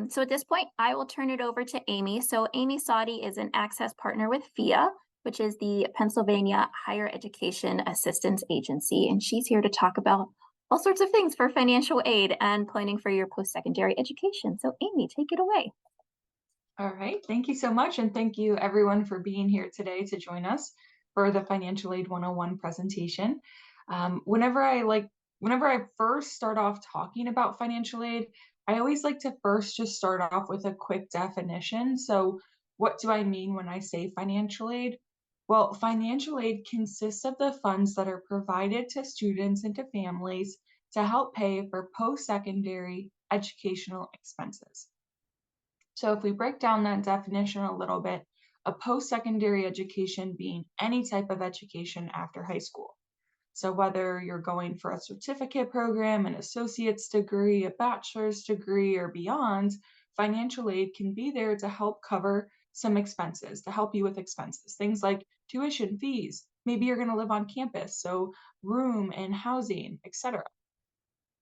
So at this point, I will turn it over to Amy. So Amy Soddy is an access partner with FEAA, which is the Pennsylvania Higher Education Assistance Agency, and she's here to talk about all sorts of things for financial aid and planning for your post-secondary education. So Amy, take it away. All right, thank you so much, and thank you everyone for being here today to join us for the Financial Aid 101 presentation. Whenever I first start off talking about financial aid, I always like to first just start off with a quick definition. So, what do I mean when I say financial aid? Well, financial aid consists of the funds that are provided to students and to families to help pay for post-secondary educational expenses. So if we break down that definition a little bit, a post-secondary education being any type of education after high school. So whether you're going for a certificate program, an associate's degree, a bachelor's degree, or beyond, financial aid can be there to help cover some expenses, to help you with expenses, things like tuition fees. Maybe you're going to live on campus, so room and housing, etc.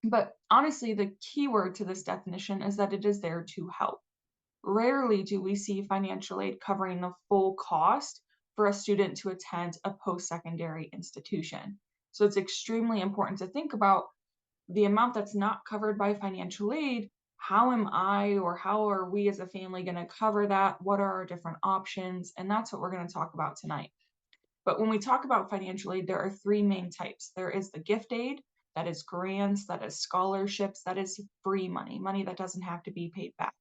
But honestly, the key word to this definition is that it is there to help. Rarely do we see financial aid covering the full cost for a student to attend a post-secondary institution. So it's extremely important to think about the amount that's not covered by financial aid. How am I or how are we as a family going to cover that? What are our different options? And that's what we're going to talk about tonight. But when we talk about financial aid, there are three main types. There is the gift aid, that is grants, that is scholarships, that is free money, money that doesn't have to be paid back.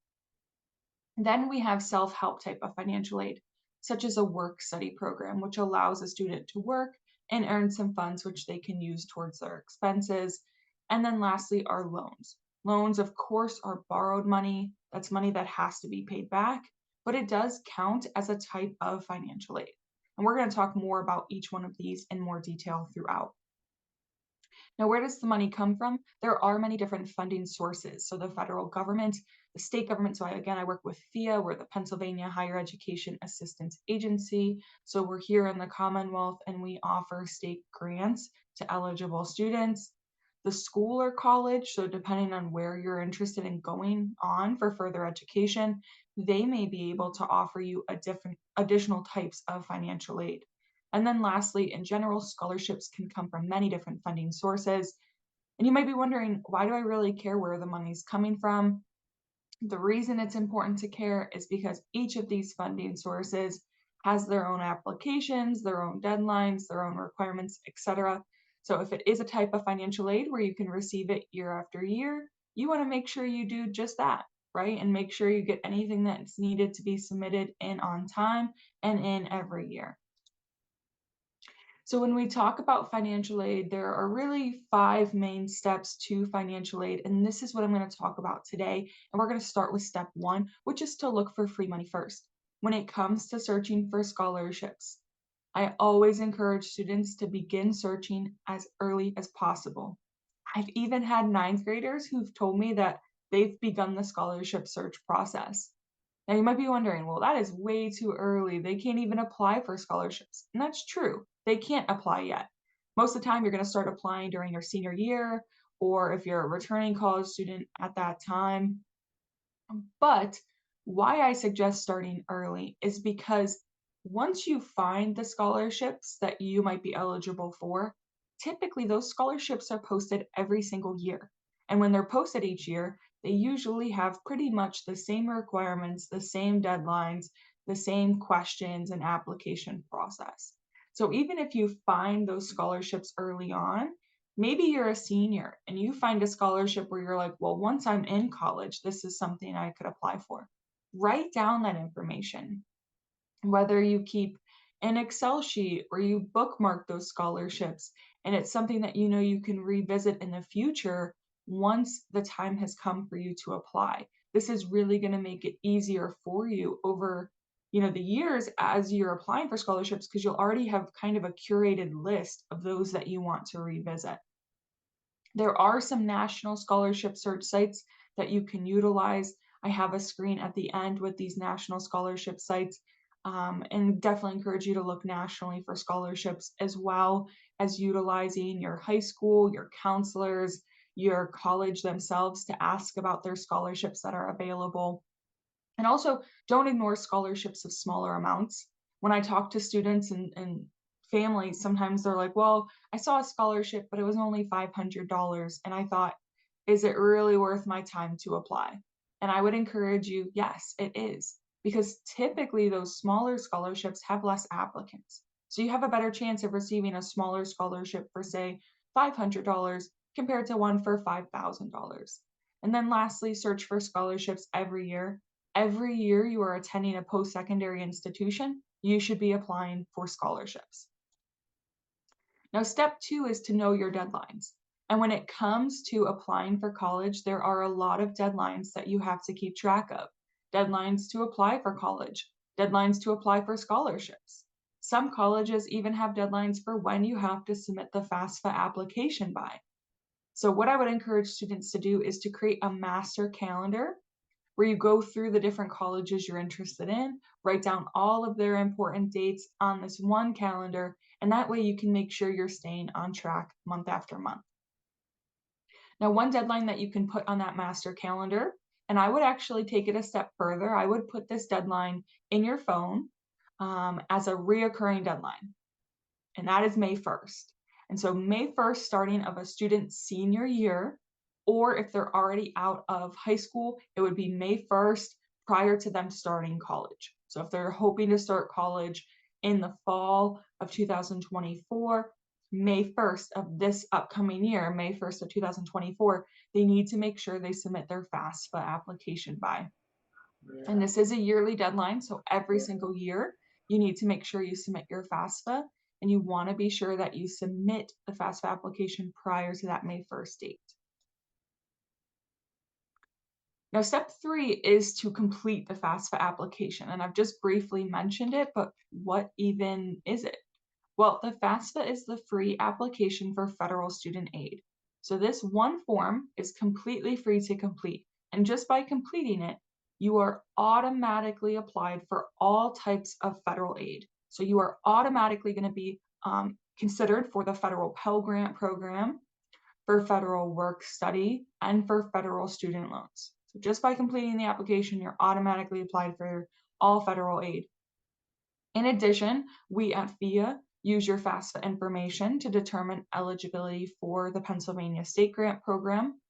Then we have self-help type of financial aid, such as a work-study program, which allows a student to work and earn some funds which they can use towards their expenses. And then lastly are loans. Loans, of course, are borrowed money. That's money that has to be paid back, but it does count as a type of financial aid. And we're going to talk more about each one of these in more detail throughout. Now, where does the money come from? There are many different funding sources. So the federal government, the state government. So I work with FEAA. We're the Pennsylvania Higher Education Assistance Agency. So we're here in the Commonwealth and we offer state grants to eligible students. The school or college, so depending on where you're interested in going on for further education, they may be able to offer you a different additional types of financial aid. And then lastly, in general, scholarships can come from many different funding sources. And you might be wondering, why do I really care where the money's coming from? The reason it's important to care is because each of these funding sources has their own applications, their own deadlines, their own requirements, etc. So if it is a type of financial aid where you can receive it year after year, you want to make sure you do just that, right? And make sure you get anything that's needed to be submitted in on time and in every year. So when we talk about financial aid, there are really 5 main steps to financial aid, and this is what I'm going to talk about today. And we're going to start with step 1, which is to look for free money first. When it comes to searching for scholarships, I always encourage students to begin searching as early as possible. I've even had 9th graders who've told me that they've begun the scholarship search process. Now you might be wondering, well, that is way too early. They can't even apply for scholarships. And that's true. They can't apply yet. Most of the time, you're going to start applying during your senior year, or if you're a returning college student at that time. But why I suggest starting early is because once you find the scholarships that you might be eligible for, typically those scholarships are posted every single year. And when they're posted each year, they usually have pretty much the same requirements, the same deadlines, the same questions and application process. So even if you find those scholarships early on, maybe you're a senior and you find a scholarship where you're like, well, once I'm in college, this is something I could apply for. Write down that information, whether you keep an Excel sheet or you bookmark those scholarships, and it's something that you know you can revisit in the future once the time has come for you to apply. This is really going to make it easier for you over the years as you're applying for scholarships, because you'll already have kind of a curated list of those that you want to revisit. There are some national scholarship search sites that you can utilize. I have a screen at the end with these national scholarship sites, and definitely encourage you to look nationally for scholarships, as well as utilizing your high school, your counselors, your college themselves to ask about their scholarships that are available. And also, don't ignore scholarships of smaller amounts. When I talk to students and families, sometimes they're like, well, I saw a scholarship, but it was only $500. And I thought, is it really worth my time to apply? And I would encourage you, yes, it is, because typically those smaller scholarships have less applicants. So you have a better chance of receiving a smaller scholarship for, say, $500 compared to one for $5,000. And then lastly, search for scholarships every year. Every year you are attending a post-secondary institution, you should be applying for scholarships. Now, step 2 is to know your deadlines. And when it comes to applying for college, there are a lot of deadlines that you have to keep track of. Deadlines to apply for college, deadlines to apply for scholarships. Some colleges even have deadlines for when you have to submit the FAFSA application by. So what I would encourage students to do is to create a master calendar where you go through the different colleges you're interested in, write down all of their important dates on this one calendar, and that way you can make sure you're staying on track month after month. Now, one deadline that you can put on that master calendar, and I would actually take it a step further, I would put this deadline in your phone as a reoccurring deadline, and that is May 1st. And so May 1st, starting of a student's senior year, or if they're already out of high school, it would be May 1st prior to them starting college. So if they're hoping to start college in the fall of 2024, May 1st of this upcoming year, May 1st of 2024, they need to make sure they submit their FAFSA application by. And this is a yearly deadline, so every single year you need to make sure you submit your FAFSA, and you want to be sure that you submit the FAFSA application prior to that May 1st date. Now, step 3 is to complete the FAFSA application, and I've just briefly mentioned it, but what even is it? Well, the FAFSA is the free application for federal student aid. So this one form is completely free to complete, and just by completing it, you are automatically applied for all types of federal aid. So you are automatically going to be considered for the federal Pell Grant program, for federal work study, and for federal student loans. So just by completing the application, you're automatically applied for all federal aid. In addition, we at FEAA use your FAFSA information to determine eligibility for the Pennsylvania State Grant Program,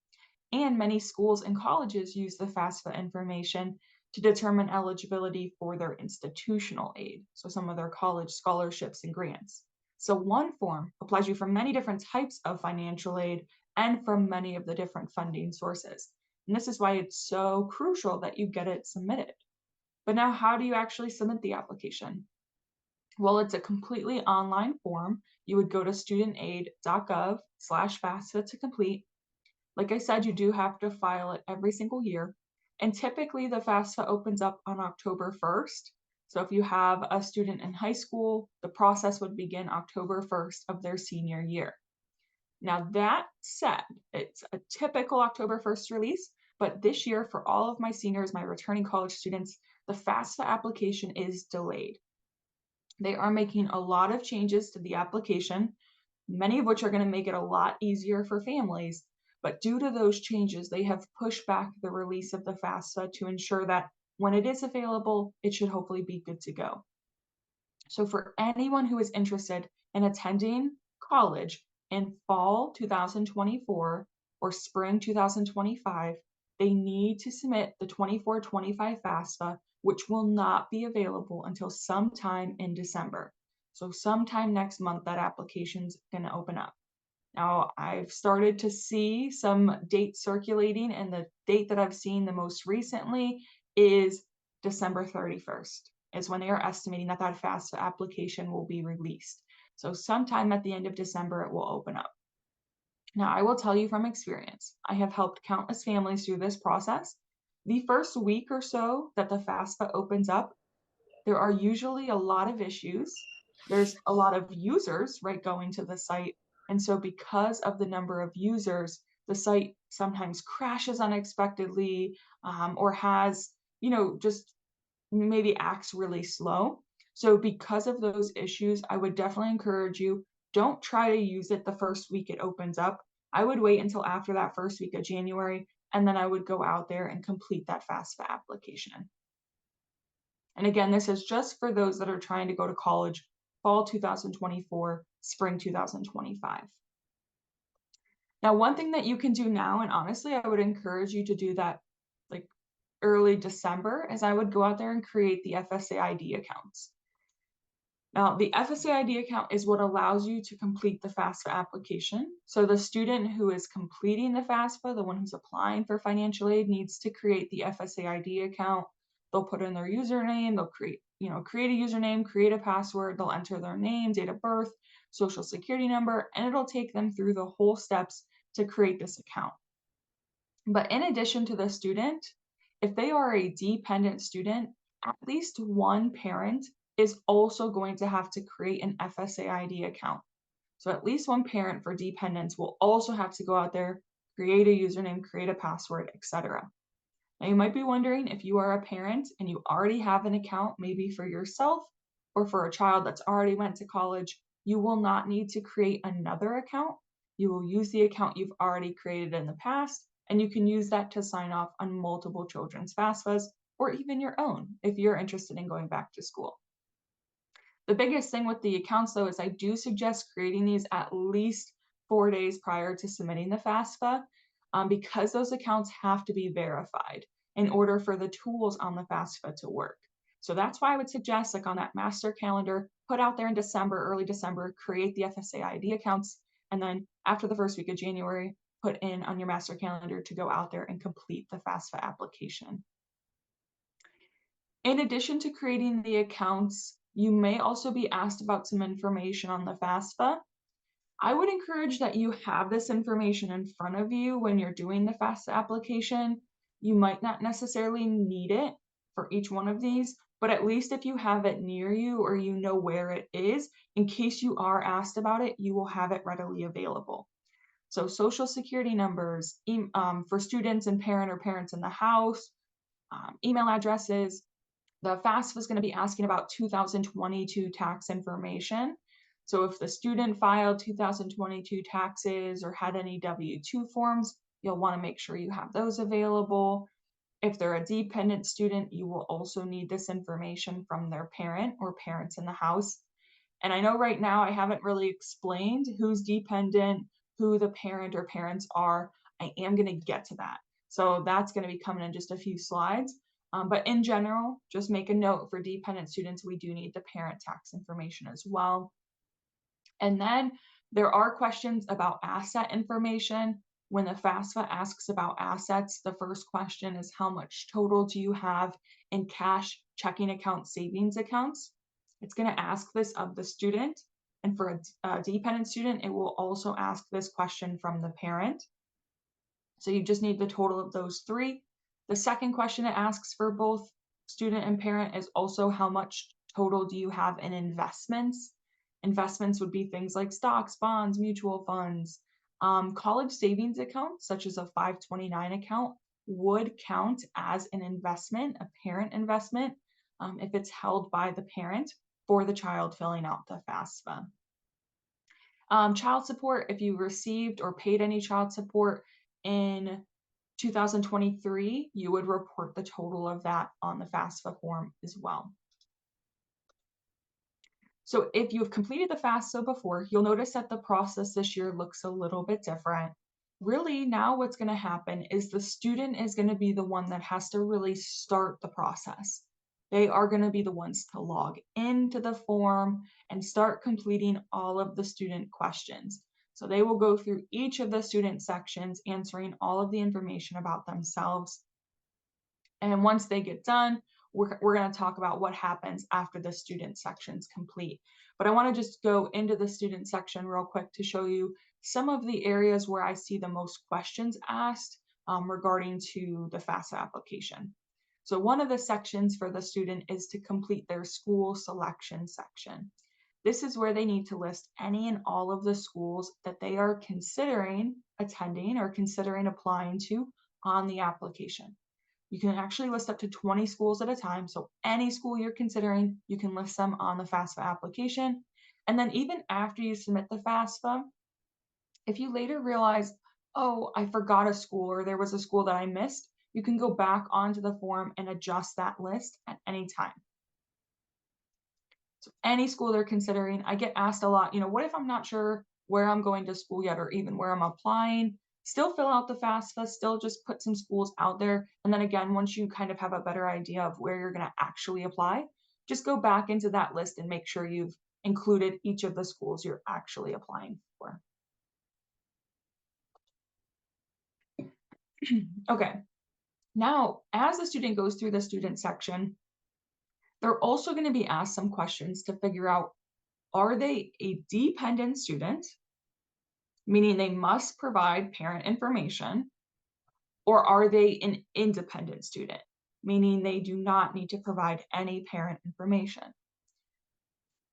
and many schools and colleges use the FAFSA information to determine eligibility for their institutional aid, so some of their college scholarships and grants. So one form applies you for many different types of financial aid and from many of the different funding sources. And this is why it's so crucial that you get it submitted. But now, how do you actually submit the application? Well, it's a completely online form. You would go to studentaid.gov/FAFSA to complete. Like I said, you do have to file it every single year. And typically the FAFSA opens up on October 1st. So if you have a student in high school, the process would begin October 1st of their senior year. Now that said, it's a typical October 1st release, but this year for all of my seniors, my returning college students, the FAFSA application is delayed. They are making a lot of changes to the application, many of which are going to make it a lot easier for families. But due to those changes, they have pushed back the release of the FAFSA to ensure that when it is available, it should hopefully be good to go. So for anyone who is interested in attending college in fall 2024 or spring 2025, they need to submit the 24-25 FAFSA, which will not be available until sometime in December. So sometime next month, that application's going to open up. Now, I've started to see some dates circulating, and the date that I've seen the most recently is December 31st, is when they are estimating that that FAFSA application will be released. So sometime at the end of December, it will open up. Now, I will tell you from experience, I have helped countless families through this process. The first week or so that the FAFSA opens up, there are usually a lot of issues. There's a lot of users, right, going to the site. And so because of the number of users, the site sometimes crashes unexpectedly or has, just maybe acts really slow. So because of those issues, I would definitely encourage you, don't try to use it the first week it opens up. I would wait until after that first week of January, and then I would go out there and complete that FAFSA application. And again, this is just for those that are trying to go to college fall 2024, spring 2025. Now, one thing that you can do now, and honestly, I would encourage you to do that like early December, is I would go out there and create the FSA ID accounts. Now, the FSA ID account is what allows you to complete the FAFSA application. So the student who is completing the FAFSA, the one who's applying for financial aid, needs to create the FSA ID account. They'll put in their username, they'll create a username, create a password, they'll enter their name, date of birth, social security number, and it'll take them through the whole steps to create this account. But in addition to the student, if they are a dependent student, at least one parent is also going to have to create an FSA ID account. So at least one parent for dependents will also have to go out there, create a username, create a password, etc. Now you might be wondering, if you are a parent and you already have an account, maybe for yourself or for a child that's already went to college, you will not need to create another account. You will use the account you've already created in the past, and you can use that to sign off on multiple children's FAFSAs or even your own if you're interested in going back to school. The biggest thing with the accounts, though, is I do suggest creating these at least 4 days prior to submitting the FAFSA, because those accounts have to be verified in order for the tools on the FAFSA to work. So that's why I would suggest, like on that master calendar, put out there in December, early December, create the FSA ID accounts, and then after the first week of January, put in on your master calendar to go out there and complete the FAFSA application. In addition to creating the accounts, you may also be asked about some information on the FAFSA. I would encourage that you have this information in front of you when you're doing the FAFSA application. You might not necessarily need it for each one of these, but at least if you have it near you or you know where it is, in case you are asked about it, you will have it readily available. So social security numbers for students and parents in the house, email addresses. The FAFSA is going to be asking about 2022 tax information. So if the student filed 2022 taxes or had any W-2 forms, you'll want to make sure you have those available. If they're a dependent student, you will also need this information from their parent or parents in the house. And I know right now I haven't really explained who's dependent, who the parent or parents are. I am going to get to that. So that's going to be coming in just a few slides. But in general, just make a note for dependent students, we do need the parent tax information as well. And then there are questions about asset information. When the FAFSA asks about assets, the first question is, how much total do you have in cash, checking accounts, savings accounts? It's going to ask this of the student. And for a dependent student, it will also ask this question from the parent. So you just need the total of those three. The second question it asks for both student and parent is also, how much total do you have in investments? Investments would be things like stocks, bonds, mutual funds. College savings accounts, such as a 529 account, would count as an investment, a parent investment, if it's held by the parent for the child filling out the FAFSA. Child support, if you received or paid any child support in 2023, you would report the total of that on the FAFSA form as well. So if you've completed the FAFSA before, you'll notice that the process this year looks a little bit different. Really, now what's going to happen is the student is going to be the one that has to really start the process. They are going to be the ones to log into the form and start completing all of the student questions. So they will go through each of the student sections, answering all of the information about themselves. And once they get done, we're going to talk about what happens after the student section's complete. But I want to just go into the student section real quick to show you some of the areas where I see the most questions asked regarding to the FAFSA application. So one of the sections for the student is to complete their school selection section. This is where they need to list any and all of the schools that they are considering attending or considering applying to on the application. You can actually list up to 20 schools at a time. So any school you're considering, you can list them on the FAFSA application. And then even after you submit the FAFSA, if you later realize, oh, I forgot a school or there was a school that I missed, you can go back onto the form and adjust that list at any time. So any school they're considering, I get asked a lot, what if I'm not sure where I'm going to school yet or even where I'm applying? Still fill out the FAFSA, still just put some schools out there. And then again, once you kind of have a better idea of where you're going to actually apply, just go back into that list and make sure you've included each of the schools you're actually applying for. Okay, now as the student goes through the student section, they're also going to be asked some questions to figure out, are they a dependent student, meaning they must provide parent information, or are they an independent student, meaning they do not need to provide any parent information?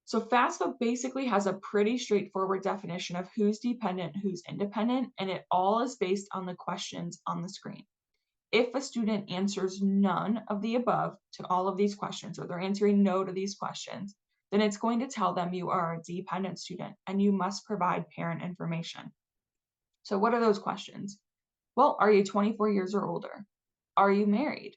So FAFSA basically has a pretty straightforward definition of who's dependent, who's independent, and it all is based on the questions on the screen. If a student answers none of the above to all of these questions, or they're answering no to these questions, then it's going to tell them you are a dependent student and you must provide parent information. So what are those questions? Well, are you 24 years or older? Are you married?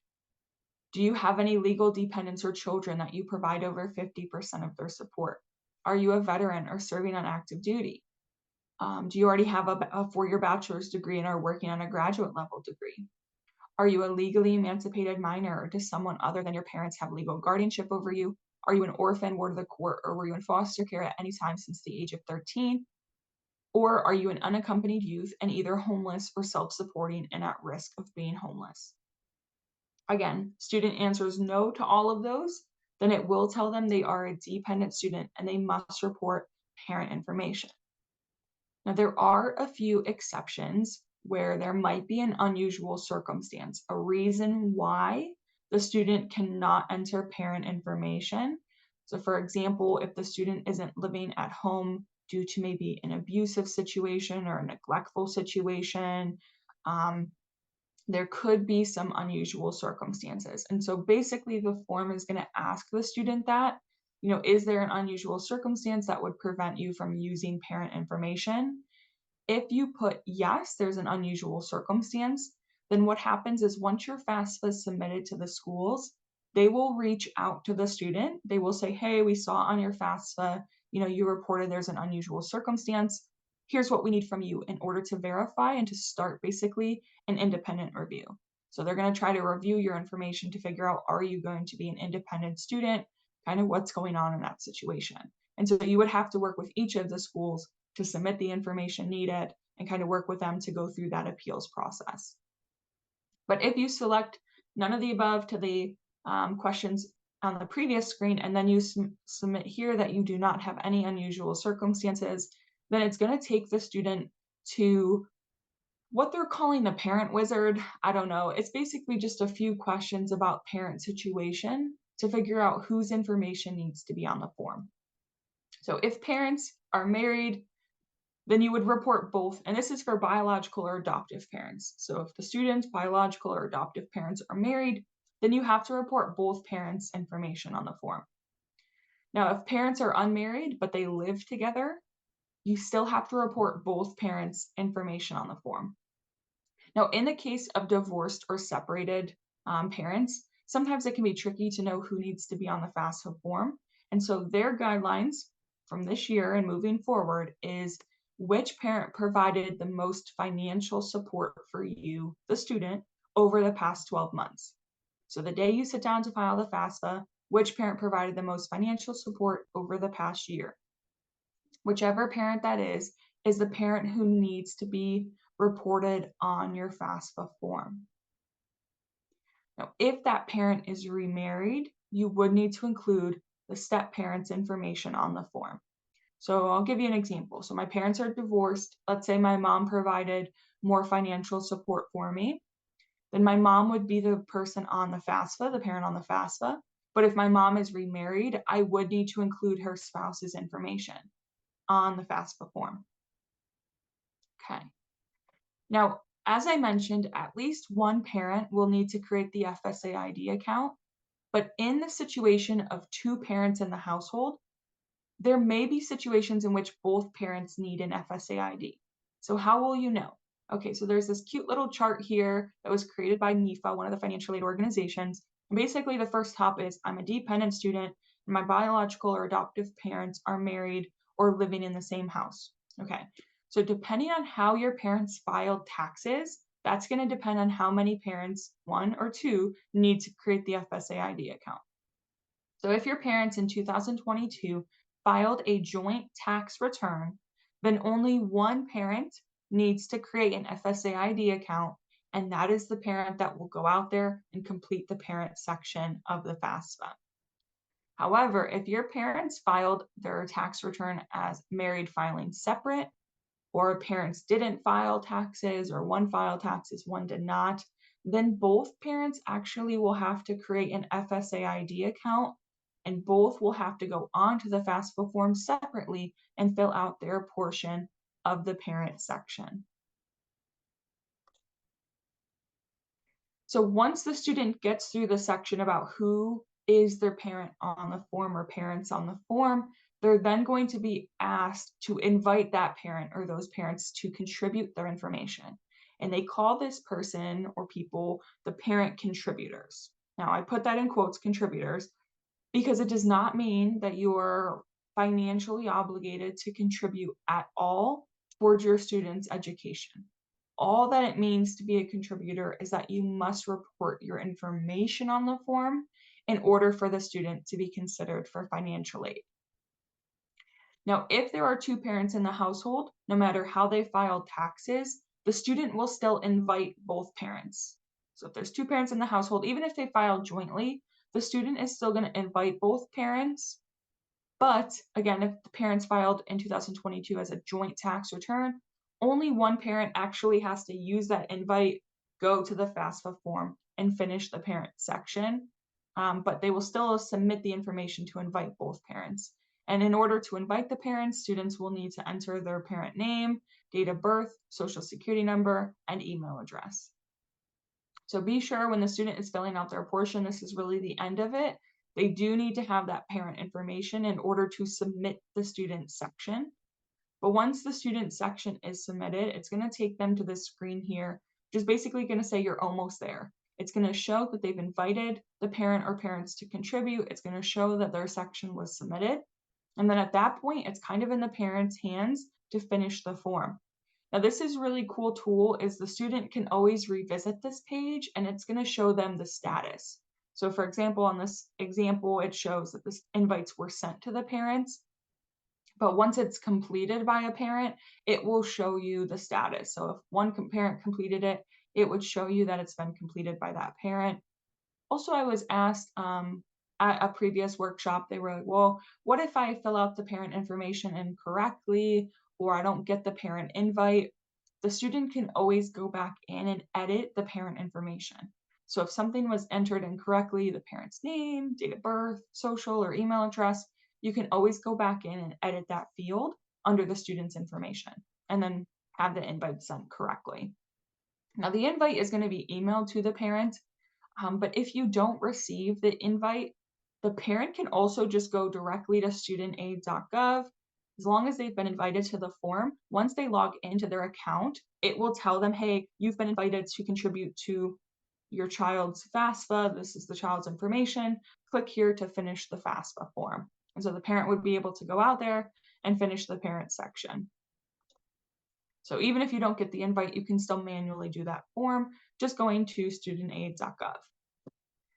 Do you have any legal dependents or children that you provide over 50% of their support? Are you a veteran or serving on active duty? Do you already have a four-year bachelor's degree and are working on a graduate level degree? Are you a legally emancipated minor, or does someone other than your parents have legal guardianship over you? Are you an orphan, ward of the court, or were you in foster care at any time since the age of 13? Or are you an unaccompanied youth and either homeless or self-supporting and at risk of being homeless? Again, student answers no to all of those, then it will tell them they are a dependent student and they must report parent information. Now, there are a few exceptions where there might be an unusual circumstance, a reason why the student cannot enter parent information. So for example, if the student isn't living at home due to maybe an abusive situation or a neglectful situation, there could be some unusual circumstances. And so basically the form is going to ask the student that, is there an unusual circumstance that would prevent you from using parent information? If you put yes, there's an unusual circumstance, then what happens is once your FAFSA is submitted to the schools, they will reach out to the student. They will say, hey, we saw on your FAFSA, you reported there's an unusual circumstance. Here's what we need from you in order to verify and to start basically an independent review. So they're going to try to review your information to figure out, are you going to be an independent student? Kind of what's going on in that situation. And so you would have to work with each of the schools to submit the information needed and kind of work with them to go through that appeals process. But if you select none of the above to the questions on the previous screen, and then you submit here that you do not have any unusual circumstances, then it's going to take the student to what they're calling the parent wizard. I don't know. It's basically just a few questions about parent situation to figure out whose information needs to be on the form. So if parents are married, then you would report both, and this is for biological or adoptive parents. So if the student's biological or adoptive parents are married, then you have to report both parents' information on the form. Now, if parents are unmarried, but they live together, you still have to report both parents' information on the form. Now, in the case of divorced or separated parents, sometimes it can be tricky to know who needs to be on the FAFSA form. And so their guidelines from this year and moving forward is which parent provided the most financial support for you, the student, over the past 12 months. So the day you sit down to file the FAFSA, which parent provided the most financial support over the past year? Whichever parent that is the parent who needs to be reported on your FAFSA form. Now, if that parent is remarried, you would need to include the step parent's information on the form. So I'll give you an example. So my parents are divorced. Let's say my mom provided more financial support for me. Then my mom would be the person on the FAFSA, the parent on the FAFSA. But if my mom is remarried, I would need to include her spouse's information on the FAFSA form. Okay. Now, as I mentioned, at least one parent will need to create the FSA ID account. But in the situation of two parents in the household, there may be situations in which both parents need an FSA ID. So how will you know? Okay, so there's this cute little chart here that was created by NEFA, one of the financial aid organizations. And basically, the first top is I'm a dependent student, and my biological or adoptive parents are married or living in the same house. Okay, so depending on how your parents filed taxes, that's going to depend on how many parents, one or two, need to create the FSA ID account. So if your parents in 2022 filed a joint tax return, then only one parent needs to create an FSA ID account, and that is the parent that will go out there and complete the parent section of the FAFSA. However, if your parents filed their tax return as married filing separate, or parents didn't file taxes, or one filed taxes, one did not, then both parents actually will have to create an FSA ID account, and both will have to go onto the FAFSA form separately and fill out their portion of the parent section. So once the student gets through the section about who is their parent on the form or parents on the form, they're then going to be asked to invite that parent or those parents to contribute their information. And they call this person or people the parent contributors. Now, I put that in quotes, contributors, because it does not mean that you're financially obligated to contribute at all towards your student's education. All that it means to be a contributor is that you must report your information on the form in order for the student to be considered for financial aid. Now, if there are two parents in the household, no matter how they filed taxes, the student will still invite both parents. So if there's two parents in the household, even if they filed jointly, the student is still going to invite both parents. But again, if the parents filed in 2022 as a joint tax return, only one parent actually has to use that invite, go to the FAFSA form, and finish the parent section. But they will still submit the information to invite both parents. And in order to invite the parents, students will need to enter their parent name, date of birth, social security number, and email address. So be sure when the student is filling out their portion, this is really the end of it. They do need to have that parent information in order to submit the student section. But once the student section is submitted, it's going to take them to this screen here, which is basically going to say you're almost there. It's going to show that they've invited the parent or parents to contribute. It's going to show that their section was submitted. And then at that point, it's kind of in the parent's hands to finish the form. Now, this is really cool tool is the student can always revisit this page and it's going to show them the status. So for example, on this example, it shows that the invites were sent to the parents, but once it's completed by a parent, it will show you the status. So if one parent completed it, it would show you that it's been completed by that parent. Also, I was asked at a previous workshop, they were like, well, what if I fill out the parent information incorrectly or I don't get the parent invite? The student can always go back in and edit the parent information. So if something was entered incorrectly, the parent's name, date of birth, social or email address, you can always go back in and edit that field under the student's information and then have the invite sent correctly. Now the invite is going to be emailed to the parent, but if you don't receive the invite, the parent can also just go directly to studentaid.gov. As long as they've been invited to the form, once they log into their account, it will tell them, hey, you've been invited to contribute to your child's FAFSA. This is the child's information. Click here to finish the FAFSA form. And so the parent would be able to go out there and finish the parent section. So even if you don't get the invite, you can still manually do that form, just going to studentaid.gov.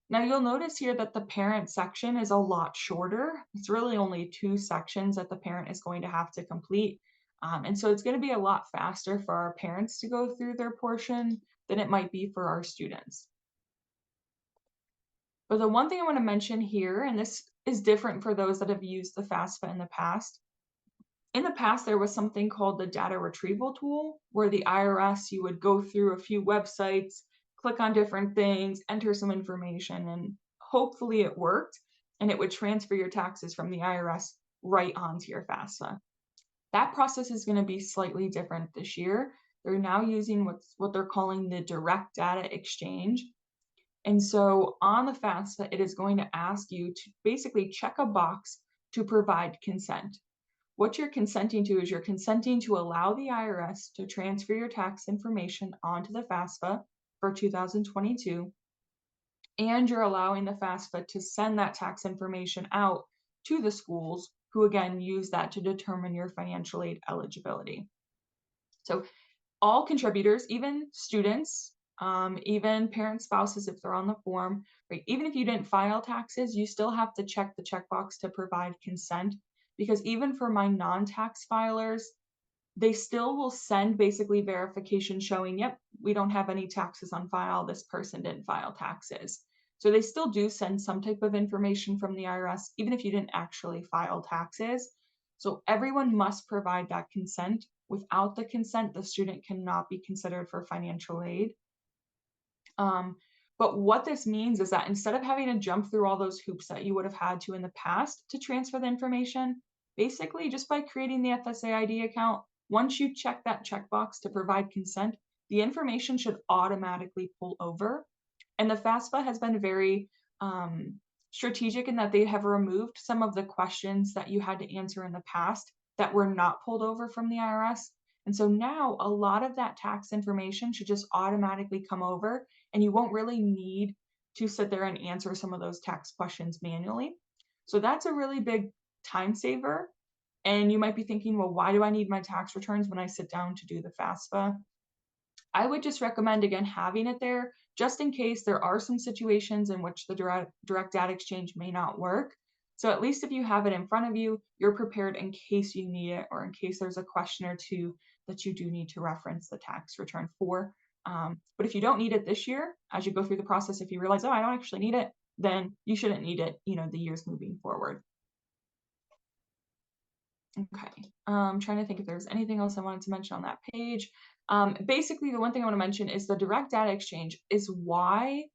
Now you'll notice here that the parent section is a lot shorter. It's really only 2 sections that the parent is going to have to complete. And so it's going to be a lot faster for our parents to go through their portion than it might be for our students. But the one thing I want to mention here, and this is different for those that have used the FAFSA in the past. In the past, there was something called the data retrieval tool, where the IRS, you would go through a few websites, click on different things, enter some information, and hopefully it worked, and it would transfer your taxes from the IRS right onto your FAFSA. That process is going to be slightly different this year. They're now using what they're calling the direct data exchange. And so on the FAFSA, it is going to ask you to basically check a box to provide consent. What you're consenting to is you're consenting to allow the IRS to transfer your tax information onto the FAFSA for 2022, and you're allowing the FAFSA to send that tax information out to the schools, who again use that to determine your financial aid eligibility. So all contributors, even students, even parent spouses if they're on the form, right? Even if you didn't file taxes, you still have to check the checkbox to provide consent, because even for my non-tax filers, they still will send basically verification showing, yep, we don't have any taxes on file. This person didn't file taxes. So they still do send some type of information from the IRS, even if you didn't actually file taxes. So everyone must provide that consent. Without the consent, the student cannot be considered for financial aid. But what this means is that instead of having to jump through all those hoops that you would have had to in the past to transfer the information, basically just by creating the FSA ID account, once you check that checkbox to provide consent, the information should automatically pull over. And the FAFSA has been very strategic in that they have removed some of the questions that you had to answer in the past that were not pulled over from the IRS. And so now a lot of that tax information should just automatically come over, and you won't really need to sit there and answer some of those tax questions manually. So that's a really big time saver. And you might be thinking, well, why do I need my tax returns when I sit down to do the FAFSA? I would just recommend, again, having it there just in case there are some situations in which the direct data exchange may not work. So at least if you have it in front of you, you're prepared in case you need it, or in case there's a question or two that you do need to reference the tax return for. But if you don't need it this year, as you go through the process, if you realize, oh, I don't actually need it, then you shouldn't need it, the years moving forward. Okay, I'm trying to think if there's anything else I wanted to mention on that page. Basically, the one thing I want to mention is the direct data exchange is why,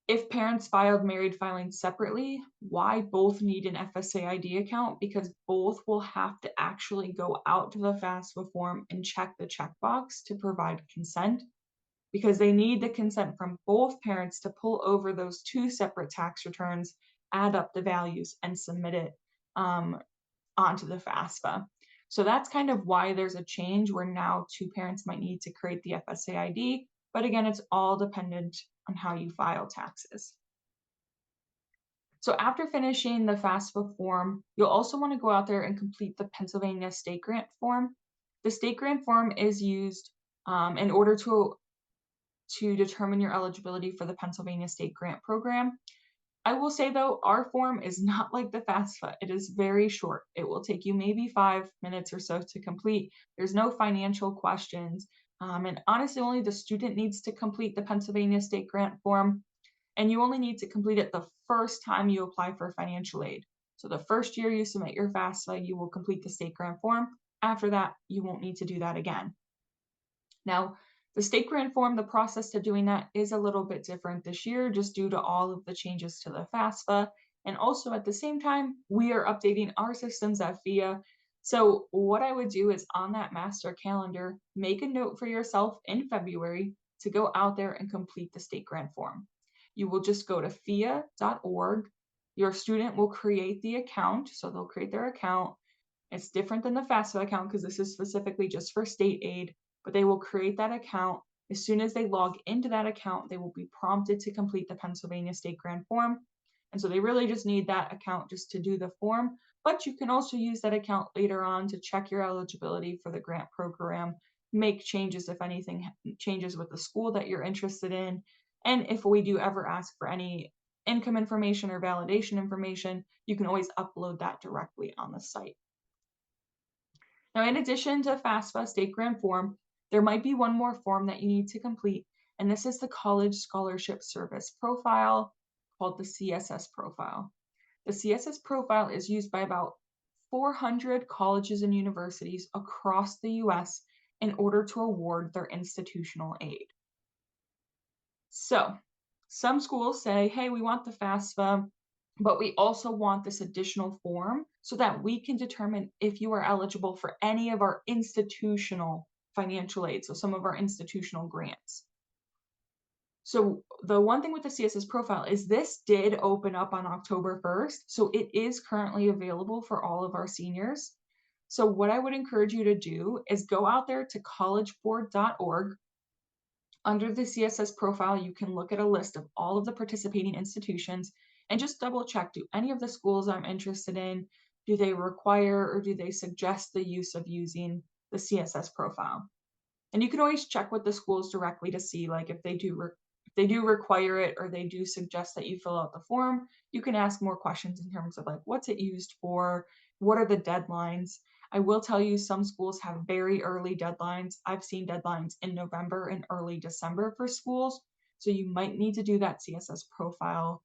if parents filed married filing separately, why both need an FSA ID account, because both will have to actually go out to the FAFSA form and check the checkbox to provide consent, because they need the consent from both parents to pull over those two separate tax returns, add up the values, and submit it onto the FAFSA. So that's kind of why there's a change where now two parents might need to create the FSA ID, but again, it's all dependent on how you file taxes. So after finishing the FAFSA form, you'll also want to go out there and complete the Pennsylvania state grant form. The state grant form is used in order to determine your eligibility for the Pennsylvania state grant program. I will say though, our form is not like the FAFSA. It is very short. It will take you maybe 5 minutes or so to complete. There's no financial questions. And honestly, only the student needs to complete the Pennsylvania state grant form. And you only need to complete it the first time you apply for financial aid. So the first year you submit your FAFSA, you will complete the state grant form. After that, you won't need to do that again. Now, the state grant form, the process to doing that is a little bit different this year, just due to all of the changes to the FAFSA. And also at the same time, we are updating our systems at FEA. So what I would do is, on that master calendar, make a note for yourself in February to go out there and complete the state grant form. You will just go to FEA.org. Your student will create the account. So they'll create their account. It's different than the FAFSA account because this is specifically just for state aid. But they will create that account. As soon as they log into that account, they will be prompted to complete the Pennsylvania state grant form. And so they really just need that account just to do the form. But you can also use that account later on to check your eligibility for the grant program, make changes if anything changes with the school that you're interested in. And if we do ever ask for any income information or validation information, you can always upload that directly on the site. Now, in addition to FAFSA state grant form, there might be one more form that you need to complete, and this is the College Scholarship Service Profile, called the CSS Profile. The CSS Profile is used by about 400 colleges and universities across the US in order to award their institutional aid. So, some schools say, hey, we want the FAFSA, but we also want this additional form so that we can determine if you are eligible for any of our institutional financial aid, so some of our institutional grants. So the one thing with the CSS profile is this did open up on October 1st, so it is currently available for all of our seniors. So what I would encourage you to do is go out there to collegeboard.org. Under the CSS profile, you can look at a list of all of the participating institutions and just double check, do any of the schools I'm interested in, do they require or do they suggest the use of using the CSS profile? And you can always check with the schools directly to see like if they do require it or they do suggest that you fill out the form. You can ask more questions in terms of like what's it used for? What are the deadlines? I will tell you some schools have very early deadlines. I've seen deadlines in November and early December for schools. So you might need to do that CSS profile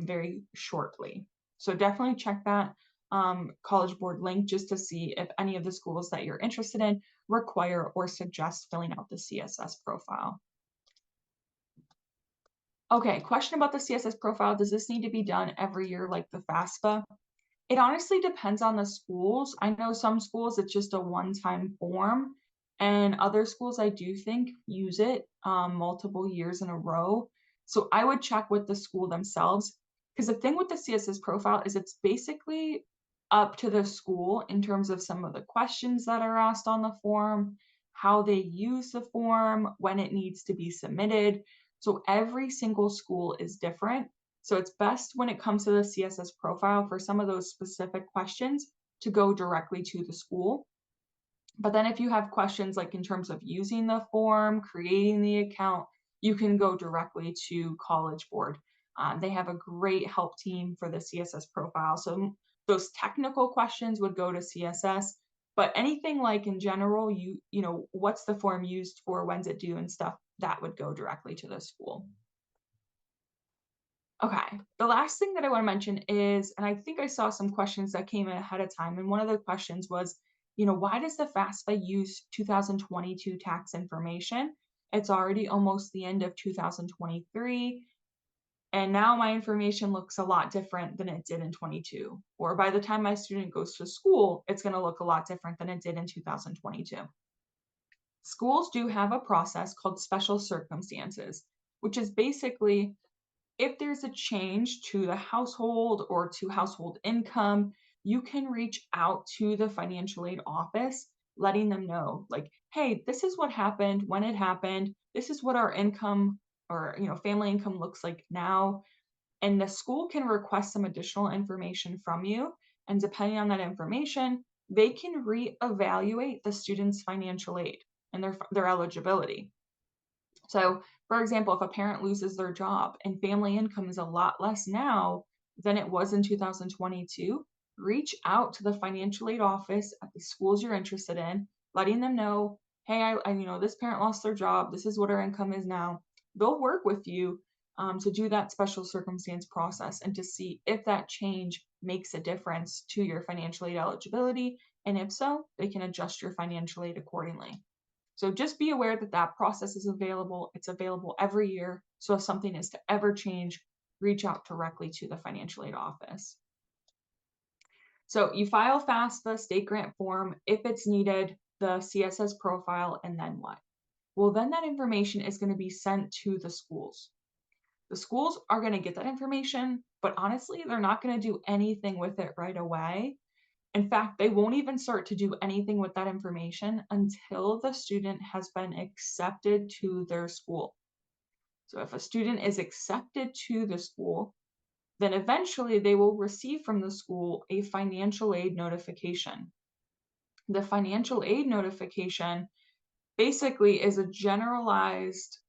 very shortly. So definitely check that College Board link just to see if any of the schools that you're interested in require or suggest filling out the CSS profile. Okay, question about the CSS profile. Does this need to be done every year like the FAFSA? It honestly depends on the schools. I know some schools it's just a one-time form, and other schools I do think use it multiple years in a row. So I would check with the school themselves because the thing with the CSS profile is it's basically up to the school in terms of some of the questions that are asked on the form, how they use the form, when it needs to be submitted. So every single school is different. So it's best when it comes to the CSS profile for some of those specific questions to go directly to the school. But then if you have questions like in terms of using the form, creating the account, you can go directly to College Board. They have a great help team for the CSS profile. So those technical questions would go to CSS, but anything like in general, you know, what's the form used for, when's it due and stuff, that would go directly to the school. Okay, the last thing that I want to mention is, and I think I saw some questions that came in ahead of time, and one of the questions was, you know, why does the FAFSA use 2022 tax information? It's already almost the end of 2023, and now my information looks a lot different than it did in 22. Or by the time my student goes to school, it's going to look a lot different than it did in 2022. Schools do have a process called special circumstances, which is basically if there's a change to the household or to household income, you can reach out to the financial aid office, letting them know, like, hey, this is what happened, when it happened, this is what our income or family income looks like now. And the school can request some additional information from you. And depending on that information, they can reevaluate the student's financial aid and their eligibility. So, for example, if a parent loses their job and family income is a lot less now than it was in 2022, reach out to the financial aid office at the schools you're interested in, letting them know, hey, this parent lost their job. This is what our income is now. They'll work with you to do that special circumstance process and to see if that change makes a difference to your financial aid eligibility. And if so, they can adjust your financial aid accordingly. So just be aware that that process is available. It's available every year. So if something is to ever change, reach out directly to the financial aid office. So you file FAFSA state grant form if it's needed, the CSS profile, and then what? Well, then that information is going to be sent to the schools. The schools are going to get that information, but honestly, they're not going to do anything with it right away. In fact, they won't even start to do anything with that information until the student has been accepted to their school. So if a student is accepted to the school, then eventually they will receive from the school a financial aid notification. The financial aid notification basically is a generalized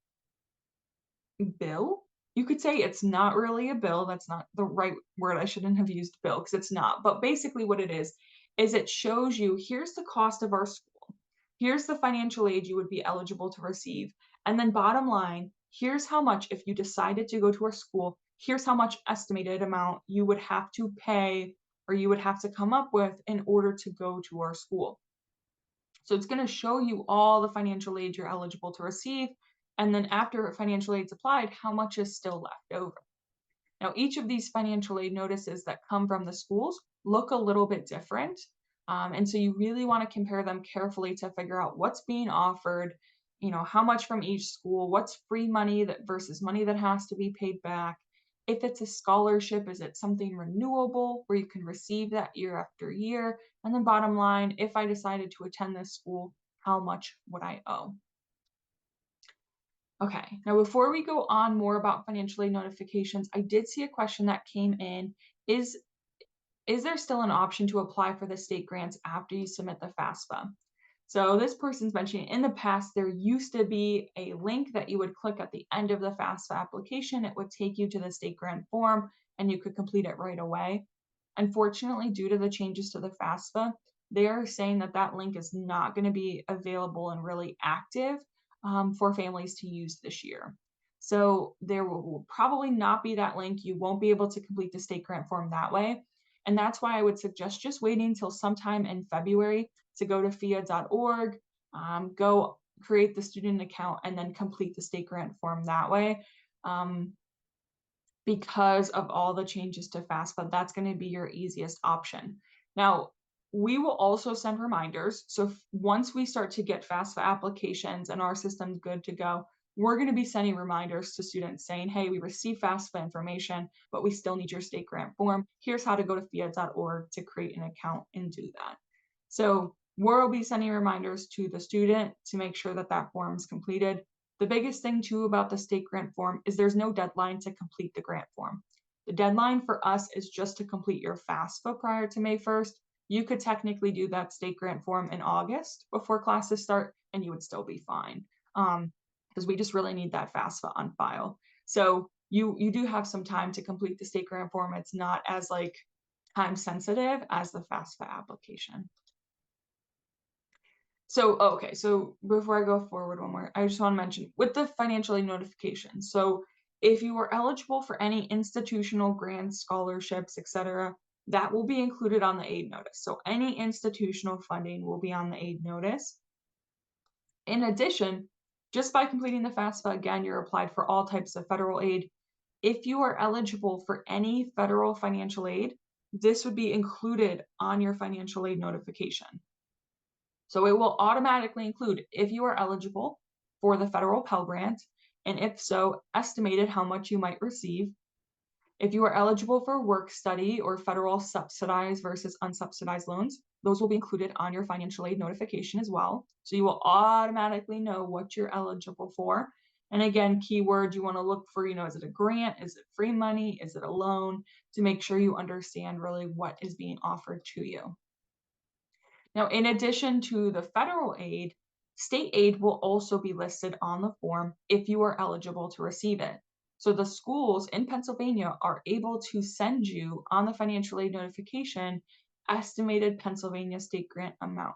bill. You could say it's not really a bill. That's not the right word. I shouldn't have used bill because it's not. But basically, what it is it shows you here's the cost of our school. Here's the financial aid you would be eligible to receive. And then, bottom line, here's how much, if you decided to go to our school, here's how much estimated amount you would have to pay or you would have to come up with in order to go to our school. So it's going to show you all the financial aid you're eligible to receive. And then after financial aid's applied, how much is still left over. Now, each of these financial aid notices that come from the schools look a little bit different. And so you really want to compare them carefully to figure out what's being offered, how much from each school, what's free money that versus money that has to be paid back. If it's a scholarship, is it something renewable where you can receive that year after year? And then bottom line, if I decided to attend this school, how much would I owe? Okay, now before we go on more about financial aid notifications, I did see a question that came in. Is is there still an option to apply for the state grants after you submit the FAFSA? So this person's mentioning in the past, there used to be a link that you would click at the end of the FAFSA application. It would take you to the state grant form and you could complete it right away. Unfortunately, due to the changes to the FAFSA, they are saying that that link is not going to be available and really active for families to use this year. So there will probably not be that link. You won't be able to complete the state grant form that way. And that's why I would suggest just waiting until sometime in February to go to FEAA.org, go create the student account, and then complete the state grant form that way. Because of all the changes to FAFSA, that's going to be your easiest option. Now, we will also send reminders. So once we start to get FAFSA applications and our system's good to go, we're going to be sending reminders to students saying, hey, we received FAFSA information, but we still need your state grant form. Here's how to go to FEAA.org to create an account and do that. So we'll be sending reminders to the student to make sure that that form is completed. The biggest thing too about the state grant form is there's no deadline to complete the grant form. The deadline for us is just to complete your FAFSA prior to May 1st. You could technically do that state grant form in August before classes start and you would still be fine. Because we just really need that FAFSA on file. So you do have some time to complete the state grant form. It's not as like time sensitive as the FAFSA application. So, okay, so before I go forward one more, I just want to mention with the financial aid notification. So, if you are eligible for any institutional grants, scholarships, etc., that will be included on the aid notice. So, any institutional funding will be on the aid notice. In addition, just by completing the FAFSA, again, you're applied for all types of federal aid. If you are eligible for any federal financial aid, this would be included on your financial aid notification. So it will automatically include if you are eligible for the federal Pell Grant, and if so, estimated how much you might receive. If you are eligible for work study or federal subsidized versus unsubsidized loans, those will be included on your financial aid notification as well. So you will automatically know what you're eligible for. And again, keyword you want to look for, is it a grant? Is it free money? Is it a loan? To make sure you understand really what is being offered to you. Now, in addition to the federal aid, state aid will also be listed on the form if you are eligible to receive it. So the schools in Pennsylvania are able to send you on the financial aid notification estimated Pennsylvania state grant amount.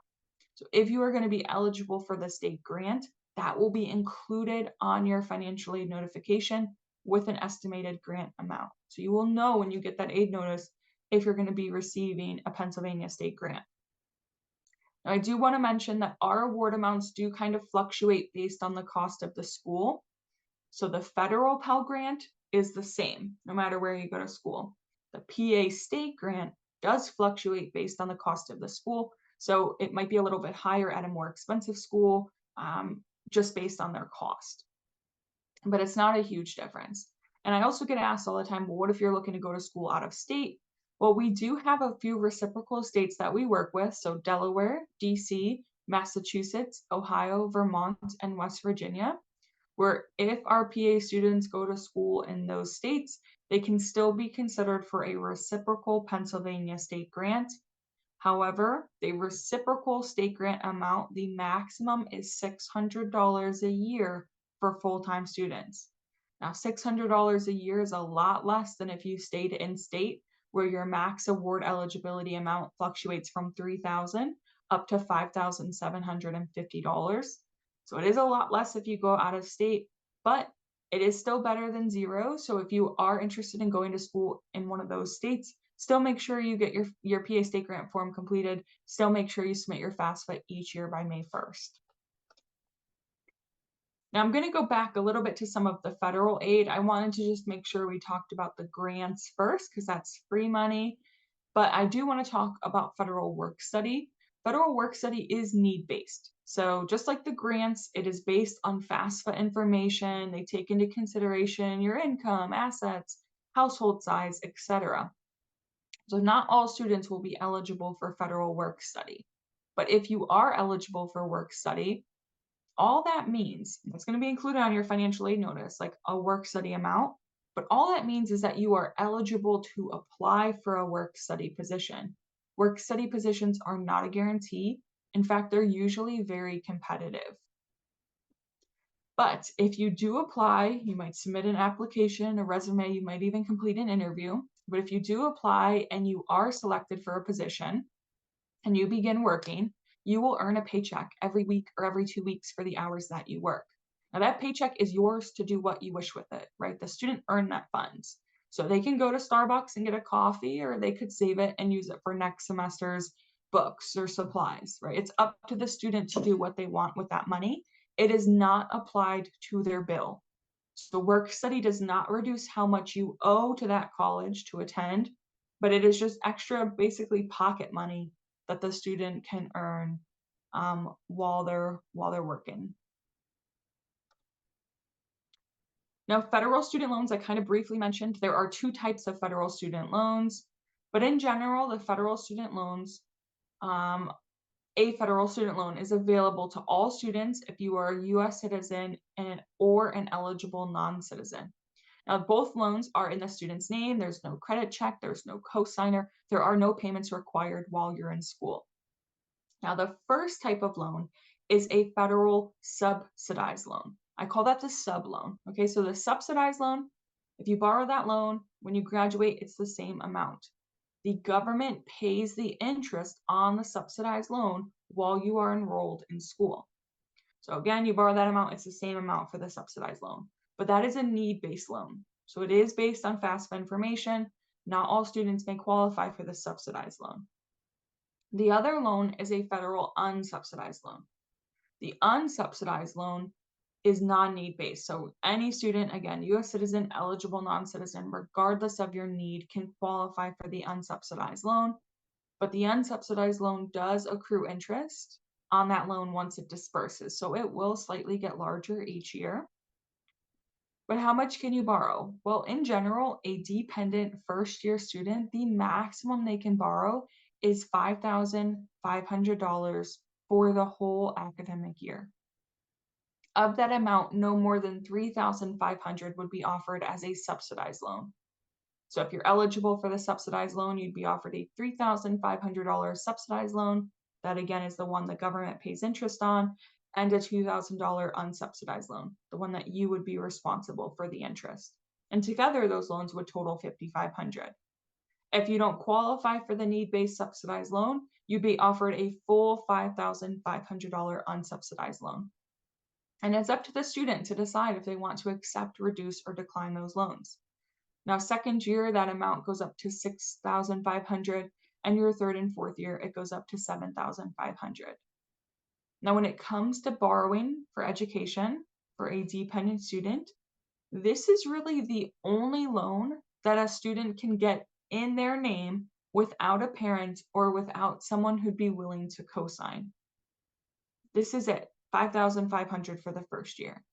So if you are going to be eligible for the state grant, that will be included on your financial aid notification with an estimated grant amount. So you will know when you get that aid notice if you're going to be receiving a Pennsylvania state grant. Now, I do want to mention that our award amounts do kind of fluctuate based on the cost of the school. So the federal Pell Grant is the same no matter where you go to school. The PA state grant does fluctuate based on the cost of the school. So it might be a little bit higher at a more expensive school just based on their cost. But it's not a huge difference. And I also get asked all the time, well, what if you're looking to go to school out of state? Well, we do have a few reciprocal states that we work with. So Delaware, DC, Massachusetts, Ohio, Vermont, and West Virginia, where if our PA students go to school in those states, they can still be considered for a reciprocal Pennsylvania state grant. However, the reciprocal state grant amount, the maximum is $600 a year for full-time students. Now, $600 a year is a lot less than if you stayed in state, where your max award eligibility amount fluctuates from $3,000 up to $5,750. So it is a lot less if you go out of state, but it is still better than zero. So if you are interested in going to school in one of those states, still make sure you get your PA state grant form completed. Still make sure you submit your FAFSA each year by May 1st. Now I'm going to go back a little bit to some of the federal aid. I wanted to just make sure we talked about the grants first because that's free money. But I do want to talk about federal work study. Federal work study is need-based. So just like the grants, it is based on FAFSA information. They take into consideration your income, assets, household size, etc. So not all students will be eligible for federal work study. But if you are eligible for work study, all that means, that's going to be included on your financial aid notice, like a work study amount, but all that means is that you are eligible to apply for a work study position. Work study positions are not a guarantee. In fact, they're usually very competitive. But if you do apply, you might submit an application, a resume, you might even complete an interview. But if you do apply and you are selected for a position and you begin working, you will earn a paycheck every week or every 2 weeks for the hours that you work. Now, that paycheck is yours to do what you wish with it, right? The student earned that funds. So they can go to Starbucks and get a coffee, or they could save it and use it for next semester's books or supplies, right? It's up to the student to do what they want with that money. It is not applied to their bill. So work study does not reduce how much you owe to that college to attend, but it is just extra, basically pocket money that the student can earn while they're working. Now, federal student loans, I kind of briefly mentioned, there are two types of federal student loans, but in general, the federal student loans, a federal student loan is available to all students if you are a U.S. citizen or an eligible non-citizen. Now, both loans are in the student's name. There's no credit check. There's no cosigner. There are no payments required while you're in school. Now, the first type of loan is a federal subsidized loan. I call that the sub loan. Okay, so the subsidized loan, if you borrow that loan, when you graduate, it's the same amount. The government pays the interest on the subsidized loan while you are enrolled in school. So again, you borrow that amount, it's the same amount for the subsidized loan, but that is a need-based loan. So it is based on FAFSA information. Not all students may qualify for the subsidized loan. The other loan is a federal unsubsidized loan. The unsubsidized loan is non-need based. So any student, again, U.S. citizen, eligible non-citizen, regardless of your need, can qualify for the unsubsidized loan. But the unsubsidized loan does accrue interest on that loan once it disperses. So it will slightly get larger each year. But how much can you borrow? Well, in general, a dependent first-year student, the maximum they can borrow is $5,500 for the whole academic year. Of that amount, no more than $3,500 would be offered as a subsidized loan. So if you're eligible for the subsidized loan, you'd be offered a $3,500 subsidized loan. That again is the one the government pays interest on, and a $2,000 unsubsidized loan, the one that you would be responsible for the interest. And together, those loans would total $5,500. If you don't qualify for the need-based subsidized loan, you'd be offered a full $5,500 unsubsidized loan. And it's up to the student to decide if they want to accept, reduce, or decline those loans. Now, second year, that amount goes up to $6,500, and your third and fourth year, it goes up to $7,500. Now, when it comes to borrowing for education for a dependent student, this is really the only loan that a student can get in their name without a parent or without someone who'd be willing to co-sign. This is it, $5,500 for the first year.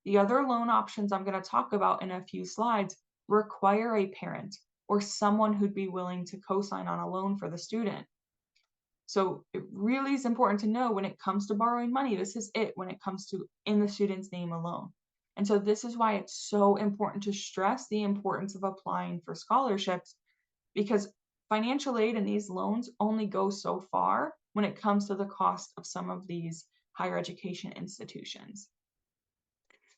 The other loan options I'm going to talk about in a few slides require a parent or someone who'd be willing to co-sign on a loan for the student. So it really is important to know when it comes to borrowing money, this is it when it comes to in the student's name alone. And so this is why it's so important to stress the importance of applying for scholarships, because financial aid and these loans only go so far when it comes to the cost of some of these higher education institutions.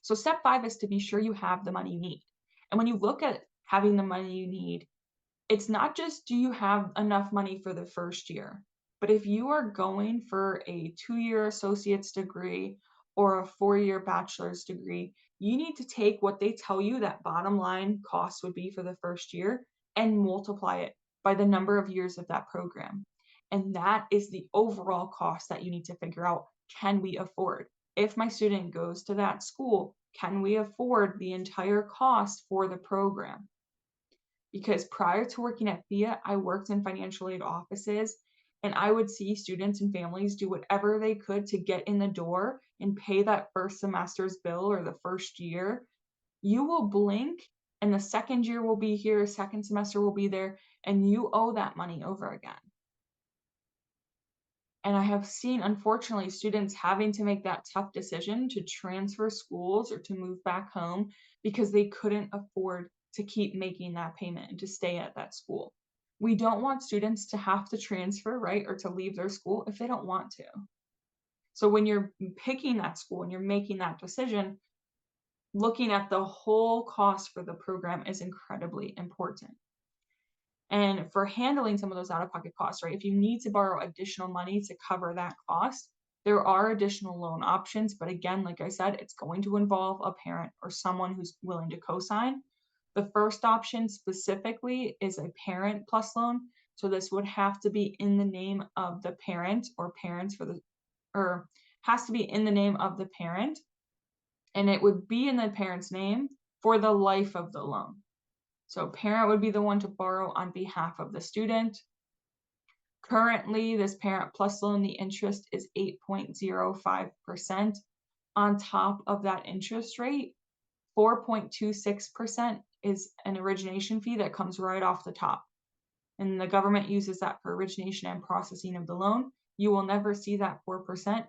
So step 5 is to be sure you have the money you need. And when you look at having the money you need, it's not just do you have enough money for the first year, but if you are going for a 2-year associate's degree or a 4-year bachelor's degree, you need to take what they tell you that bottom line cost would be for the first year and multiply it by the number of years of that program. And that is the overall cost that you need to figure out, can we afford? If my student goes to that school, can we afford the entire cost for the program? Because prior to working at PHEAA, I worked in financial aid offices, and I would see students and families do whatever they could to get in the door and pay that first semester's bill or the first year. You will blink and the second year will be here, second semester will be there, and you owe that money over again. And I have seen, unfortunately, students having to make that tough decision to transfer schools or to move back home because they couldn't afford to keep making that payment and to stay at that school. We don't want students to have to transfer, right, or to leave their school if they don't want to. So when you're picking that school and you're making that decision, looking at the whole cost for the program is incredibly important. And for handling some of those out-of-pocket costs, right, if you need to borrow additional money to cover that cost, there are additional loan options. But again, like I said, it's going to involve a parent or someone who's willing to co-sign. The first option specifically is a parent plus loan. So this would have to be in the name of the parent or parents for the, or has to be in the name of the parent. And it would be in the parent's name for the life of the loan. So parent would be the one to borrow on behalf of the student. Currently, this parent plus loan, the interest is 8.05%. On top of that interest rate, 4.26% is an origination fee that comes right off the top. And the government uses that for origination and processing of the loan. You will never see that 4%,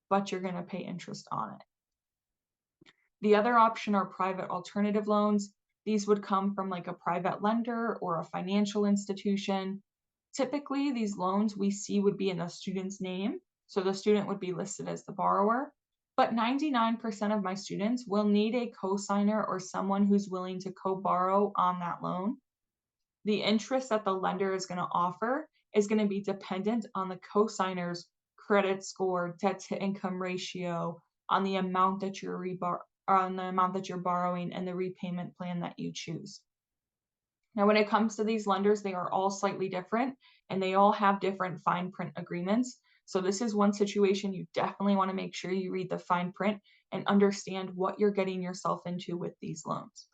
but you're going to pay interest on it. The other option are private alternative loans. These would come from like a private lender or a financial institution. Typically, these loans we see would be in the student's name, so the student would be listed as the borrower. But 99% of my students will need a co-signer or someone who's willing to co-borrow on that loan. The interest that the lender is going to offer is going to be dependent on the co-signer's credit score, debt to income ratio, on the amount that you're borrowing and the repayment plan that you choose. Now, when it comes to these lenders, they are all slightly different and they all have different fine print agreements. So this is one situation you definitely want to make sure you read the fine print and understand what you're getting yourself into with these loans.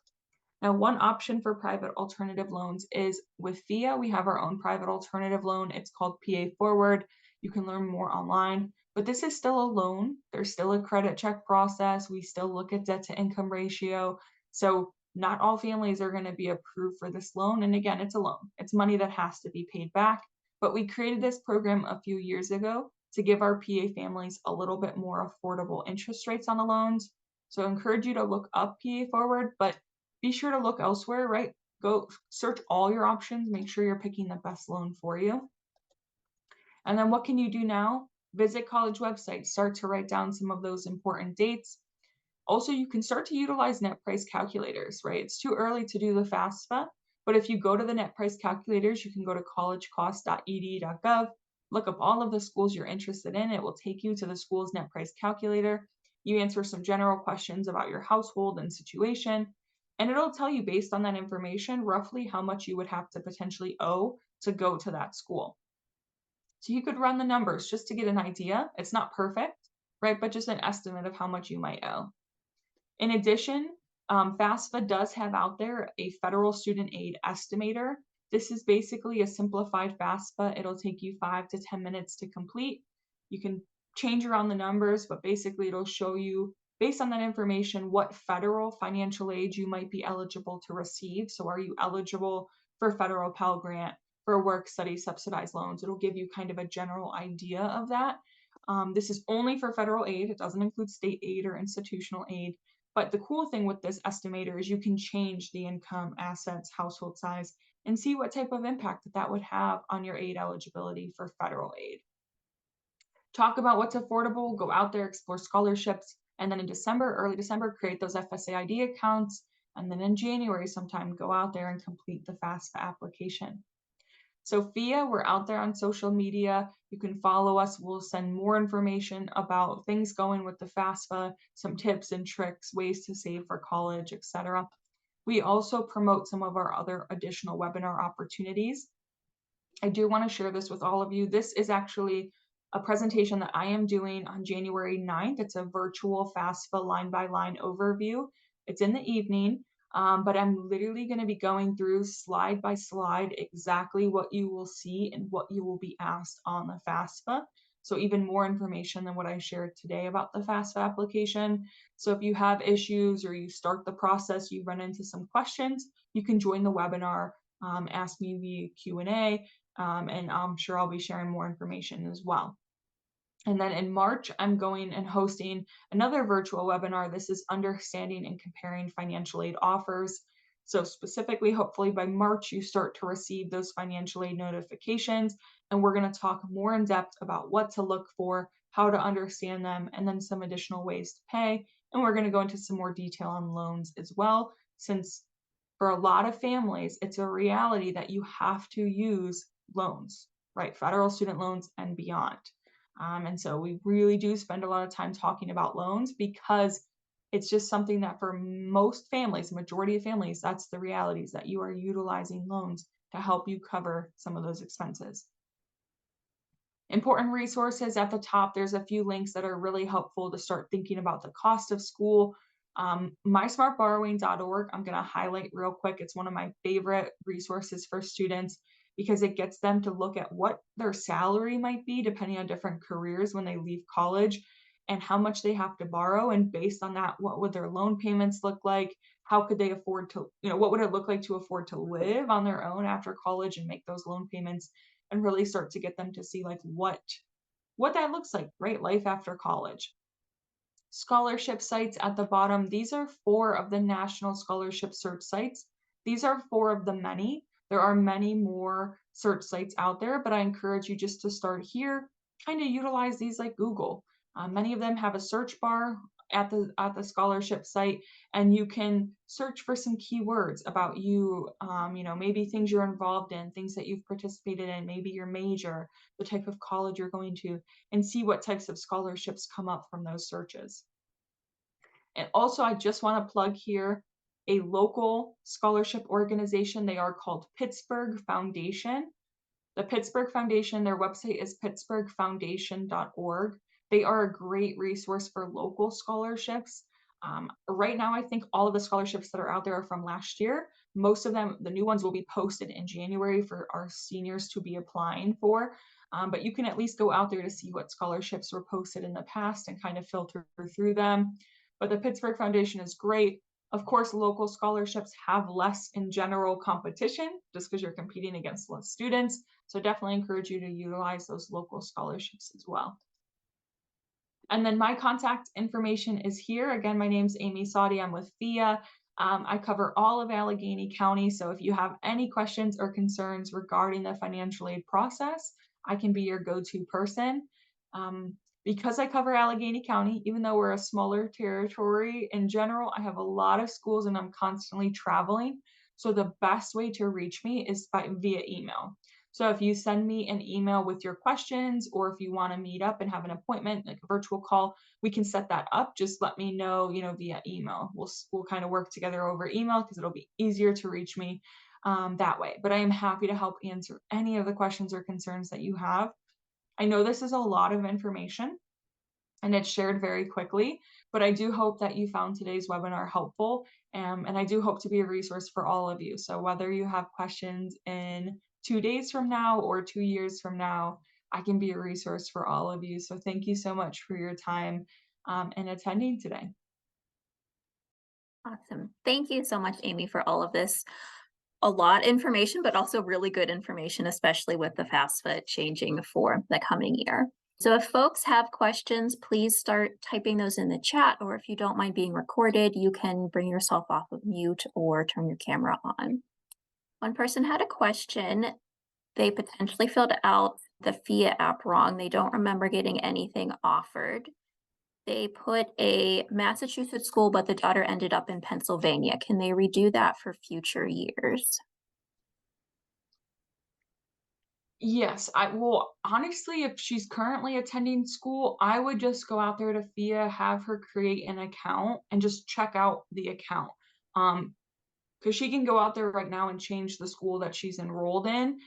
Now, one option for private alternative loans is with FEAA. We have our own private alternative loan. It's called PA Forward. You can learn more online, but this is still a loan. There's still a credit check process. We still look at debt to income ratio. So not all families are going to be approved for this loan. And again, it's a loan. It's money that has to be paid back. But we created this program a few years ago to give our PA families a little bit more affordable interest rates on the loans. So I encourage you to look up PA Forward, but be sure to look elsewhere, right? Go search all your options, make sure you're picking the best loan for you. And then what can you do now? Visit college websites, start to write down some of those important dates. Also, you can start to utilize net price calculators, right? It's too early to do the FAFSA, but if you go to the net price calculators, you can go to collegecost.ed.gov, look up all of the schools you're interested in. It will take you to the school's net price calculator. You answer some general questions about your household and situation, and it'll tell you based on that information roughly how much you would have to potentially owe to go to that school. So you could run the numbers just to get an idea. It's not perfect, right? But just an estimate of how much you might owe. In addition, FAFSA does have out there a federal student aid estimator. This is basically a simplified FAFSA. It'll take you 5 to 10 minutes to complete. You can change around the numbers, but basically it'll show you, based on that information, what federal financial aid you might be eligible to receive. So are you eligible for federal Pell Grant, for work study subsidized loans? It'll give you kind of a general idea of that. This is only for federal aid. It doesn't include state aid or institutional aid. But the cool thing with this estimator is you can change the income, assets, household size, and see what type of impact that would have on your aid eligibility for federal aid. Talk about what's affordable, go out there, explore scholarships, and then in December, early December, create those FSA ID accounts, and then in January sometime, go out there and complete the FAFSA application. So FEAA, we're out there on social media. You can follow us. We'll send more information about things going with the FAFSA, some tips and tricks, ways to save for college, etc. We also promote some of our other additional webinar opportunities. I do want to share this with all of you. This is actually a presentation that I am doing on January 9th. It's a virtual FAFSA line-by-line overview. It's in the evening. But I'm literally going to be going through slide by slide exactly what you will see and what you will be asked on the FAFSA. So even more information than what I shared today about the FAFSA application. So if you have issues or you start the process, you run into some questions, you can join the webinar, ask me via Q&A, and I'm sure I'll be sharing more information as well. And then in March, I'm going and hosting another virtual webinar. This is understanding and comparing financial aid offers. So specifically, hopefully by March, you start to receive those financial aid notifications. And we're going to talk more in depth about what to look for, how to understand them, and then some additional ways to pay. And we're going to go into some more detail on loans as well, since for a lot of families, it's a reality that you have to use loans, right? Federal student loans and beyond. And so we really do spend a lot of time talking about loans because it's just something that for most families, majority of families, that's the reality, is that you are utilizing loans to help you cover some of those expenses. Important resources at the top, there's a few links that are really helpful to start thinking about the cost of school. MySmartBorrowing.org, I'm going to highlight real quick. It's one of my favorite resources for students because it gets them to look at what their salary might be depending on different careers when they leave college and how much they have to borrow. And based on that, what would their loan payments look like? How could they afford to, what would it look like to afford to live on their own after college and make those loan payments, and really start to get them to see like what that looks like, right? Life after college. Scholarship sites at the bottom. These are 4 of the national scholarship search sites. These are 4 of the many. There are many more search sites out there, but I encourage you just to start here, kind of utilize these like Google. Many of them have a search bar at the scholarship site, and you can search for some keywords about you, maybe things you're involved in, things that you've participated in, maybe your major, the type of college you're going to, and see what types of scholarships come up from those searches. And also, I just want to plug here a local scholarship organization. They are called Pittsburgh Foundation. The Pittsburgh Foundation, their website is pittsburghfoundation.org. They are a great resource for local scholarships. Right now, I think all of the scholarships that are out there are from last year. Most of them, the new ones, will be posted in January for our seniors to be applying for. But you can at least go out there to see what scholarships were posted in the past and kind of filter through them. But the Pittsburgh Foundation is great. Of course, local scholarships have less in general competition just because you're competing against less students. So definitely encourage you to utilize those local scholarships as well. And then my contact information is here. Again, my name's Amy Saudi. I'm with FEA. I cover all of Allegheny County. So if you have any questions or concerns regarding the financial aid process, I can be your go-to person. Because I cover Allegheny County, even though we're a smaller territory in general, I have a lot of schools and I'm constantly traveling. So the best way to reach me is via email. So if you send me an email with your questions, or if you want to meet up and have an appointment, like a virtual call, we can set that up. Just let me know, via email. We'll kind of work together over email because it'll be easier to reach me that way. But I am happy to help answer any of the questions or concerns that you have. I know this is a lot of information and it's shared very quickly, but I do hope that you found today's webinar helpful, and I do hope to be a resource for all of you. So whether you have questions in 2 days from now or 2 years from now, I can be a resource for all of you. So thank you so much for your time and attending today. Awesome. Thank you so much, Amy, for all of this. A lot of information, but also really good information, especially with the FAFSA changing for the coming year. So if folks have questions, please start typing those in the chat, or if you don't mind being recorded, you can bring yourself off of mute or turn your camera on. One person had a question. They potentially filled out the FEAA app wrong. They don't remember getting anything offered. They put a Massachusetts school, but the daughter ended up in Pennsylvania. Can they redo that for future years? Yes, honestly, if she's currently attending school, I would just go out there to FEA, have her create an account and just check out the account. Because she can go out there right now and change the school that she's enrolled in,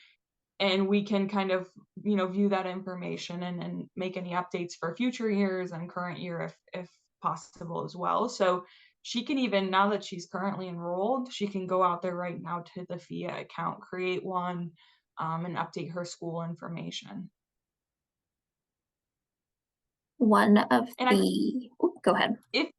and we can kind of, view that information and make any updates for future years and current year if possible as well. So she can, even now that she's currently enrolled, she can go out there right now to the FEA account, create one, and update her school information. One of And I go ahead. if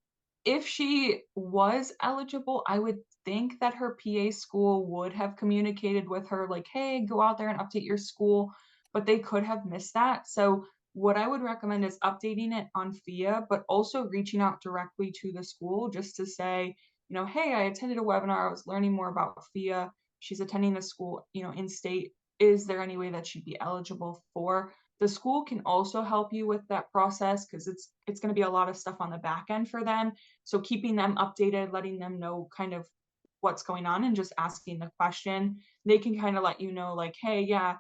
if she was eligible, I would think that her PA school would have communicated with her like, "Hey, go out there and update your school," but they could have missed that. So what I would recommend is updating it on FEA, but also reaching out directly to the school just to say, "Hey, I attended a webinar. I was learning more about FEA. She's attending the school, in state. Is there any way that she'd be eligible for?" The school can also help you with that process because it's going to be a lot of stuff on the back end for them, so keeping them updated, letting them know kind of what's going on and just asking the question, they can kind of let you know like, "Hey, yeah,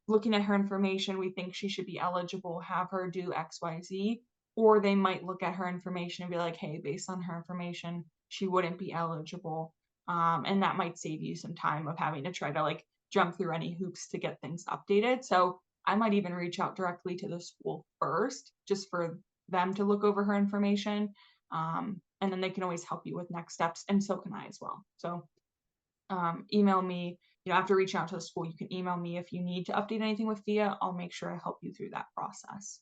looking at her information, we think she should be eligible, have her do XYZ." Or they might look at her information and be like, "Hey, based on her information, she wouldn't be eligible." And that might save you some time of having to try to like jump through any hoops to get things updated. So I might even reach out directly to the school first just for them to look over her information. And then they can always help you with next steps, and so can I as well. So email me, after reaching out to the school, you can email me if you need to update anything with FEA. I'll make sure I help you through that process.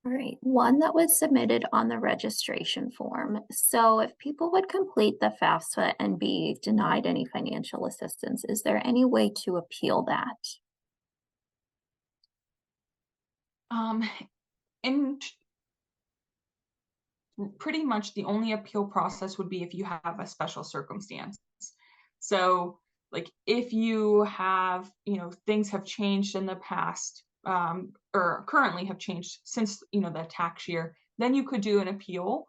All right, one that was submitted on the registration form. So if people would complete the FAFSA and be denied any financial assistance, is there any way to appeal that? Um, and pretty much the only appeal process would be if you have a special circumstance. So, like if you have, things have changed in the past, or currently have changed since, the tax year, then you could do an appeal,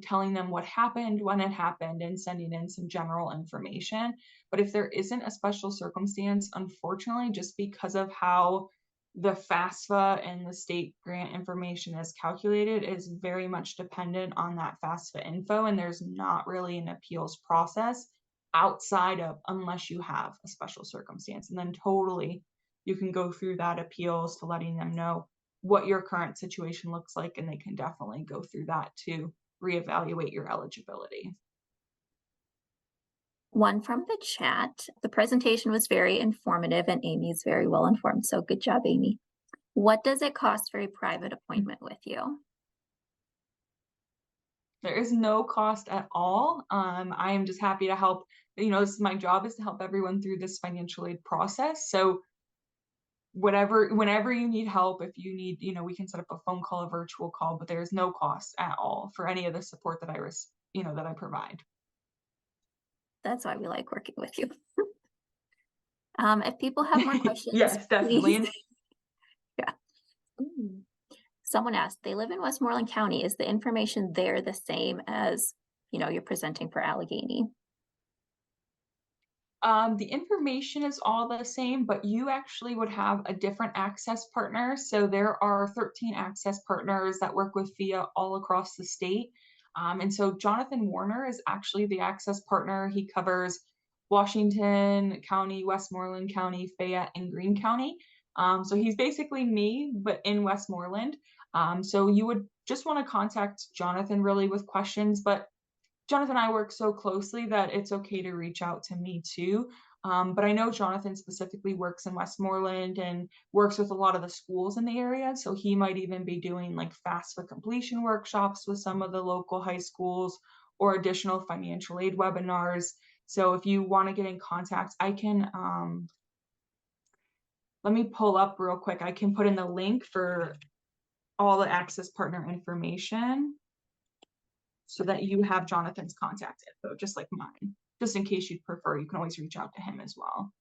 telling them what happened, when it happened, and sending in some general information. But if there isn't a special circumstance, unfortunately, just because of how the FAFSA and the state grant information is calculated is very much dependent on that FAFSA info, and there's not really an appeals process outside of unless you have a special circumstance. And then totally you can go through that appeals to letting them know what your current situation looks like, and they can definitely go through that to reevaluate your eligibility. One from the chat. The presentation was very informative and Amy's very well informed. So good job, Amy. What does it cost for a private appointment with you? There is no cost at all. I am just happy to help. This is my job, is to help everyone through this financial aid process. So whenever you need help, if you need, we can set up a phone call, a virtual call, but there is no cost at all for any of the support that that I provide. That's why we like working with you. If people have more questions, Yes, definitely. please. And Yeah. Mm. Someone asked, they live in Westmoreland County. Is the information there the same as, you're presenting for Allegheny? The information is all the same, but you actually would have a different access partner. So there are 13 access partners that work with FEA all across the state. And so Jonathan Warner is actually the access partner. He covers Washington County, Westmoreland County, Fayette, and Greene County. So he's basically me, but in Westmoreland. So you would just want to contact Jonathan really with questions, but Jonathan and I work so closely that it's okay to reach out to me too. But I know Jonathan specifically works in Westmoreland and works with a lot of the schools in the area. So he might even be doing like FAFSA completion workshops with some of the local high schools or additional financial aid webinars. So if you want to get in contact, I can, let me pull up real quick. I can put in the link for all the access partner information so that you have Jonathan's contact info, just like mine. Just in case you'd prefer, you can always reach out to him as well.